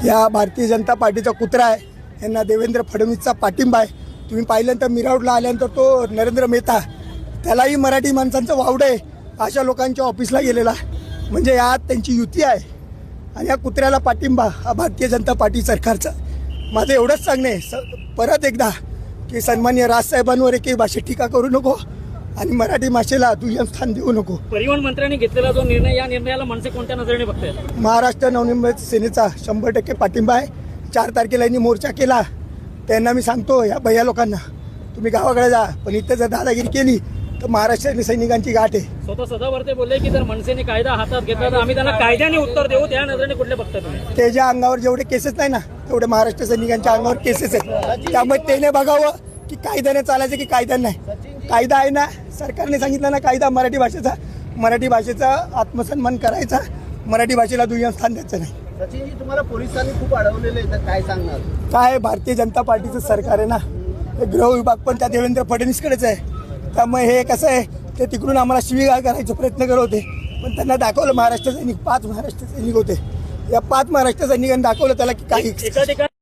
या भारतीय जनता पार्टीचा कुत्रा आहे, यांना देवेंद्र फडणवीसचा पाठिंबा आहे। तुम्ही पाहिल्यानंतर मिरावडला आल्यानंतर तो नरेंद्र मेहता त्यालाही मराठी माणसांचं वावडं आहे अशा लोकांच्या ऑफिसला गेलेला आहे। म्हणजे यात त्यांची युती आहे आणि या कुत्र्याला पाठिंबा हा भारतीय जनता पार्टी सरकारचा। माझं एवढंच सांगणं आहे परत एकदा की सन्माननीय राजसाहेबांवर एकही भाषेत टीका करू नको आणि मराठी भाषेला दुय्यम स्थान देऊ नको। परिवहन मंत्र्यांनी घेतलेला जो निर्णय, या निर्णयाला मनसे कोणत्या नजरेने बघतायत? महाराष्ट्र नवनिर्माण सेनेचा 100% पाठिंबा आहे। 4 तारखेला यांनी मोर्चा केला, त्यांना मी सांगतो या भैया लोकांना तुम्ही गावाकडे जा, पण इथं जर दादागिरी केली तर महाराष्ट्र सैनिकांची गाठ आहे। स्वतः सदावर्ते बोलले की जर मनसेने कायदा हातात घेतला तर आम्ही त्यांना कायद्याने उत्तर देऊ, त्या नजरेने कुठले बघता तुम्ही? त्याच्या अंगावर जेवढे केसेस नाही ना तेवढे महाराष्ट्र सैनिकांच्या अंगावर केसेस आहेत। त्यामुळे त्याने बघावं की कायद्याने चालायचं की कायद्याने नाही। कायदा आहे ना, सरकारने सांगितलं ना कायदा मराठी भाषेचा आत्मसन्मान करायचा, मराठी भाषेला दुय्यम स्थान द्यायचं नाही। सचिनजी, तुम्हाला पोलिसांनी खूप अडवलेलं आहे, तर काय सांगणार? काय भारतीय जनता पार्टीचं सरकार आहे ना, हे गृह विभाग पण त्या देवेंद्र फडणवीसकडेच आहे। त्यामुळे हे कसं आहे, ते तिकडून आम्हाला शिवीगाळ करायचा प्रयत्न करत होते, पण त्यांना दाखवलं महाराष्ट्र सैनिक 5 महाराष्ट्र सैनिक होते। या 5 महाराष्ट्र सैनिकांनी दाखवलं त्याला की काही एका ठिकाणी